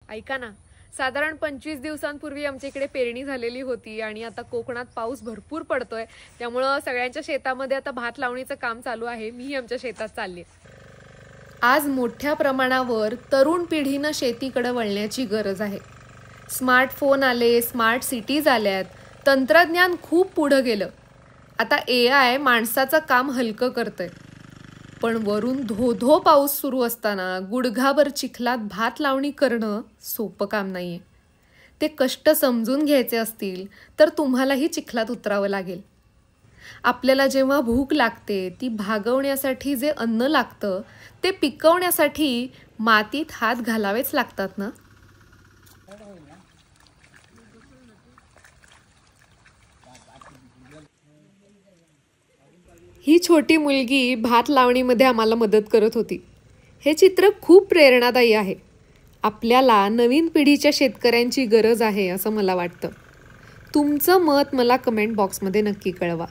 ऐका ना, साधारण 25 दिवसांपूर्वी आमच्या इकडे पेरणी झालेली होती आणि आता कोकणात पाऊस भरपूर पडतोय, त्यामुळे सगळ्यांच्या शेतामध्ये आता भात लावणीचं काम चालू आहे. मीही आमच्या शेतात चालले. आज मोठ्या प्रमाणावर तरुण पिढीनं शेतीकडे वळण्याची गरज आहे. स्मार्टफोन आले, स्मार्ट सिटीज आल्यात, तंत्रज्ञान खूप पुढे गेलं. आता AI माणसाचं काम हलकं करतंय. पण वरून धो पाऊस सुरू असताना गुडघाभर चिखलात भात लावणी करणं सोपं काम नाहीये. ते कष्ट समजून घ्यायचे असतील तर तुम्हालाही चिखलात उतरावं लागेल. आपल्याला जेव्हा भूक लागते ती भागवण्यासाठी जे अन्न लागतं ते पिकवण्यासाठी मातीत हात घालावेच लागतात ना. ही छोटी मुलगी भात लावणीमध्ये आम्हाला मदत करत होती. हे चित्र खूप प्रेरणादायी आहे. आपल्याला नवीन पिढीच्या शेतकऱ्यांची गरज आहे असं मला वाटतं. तुमचं मत मला कमेंट बॉक्समध्ये नक्की कळवा.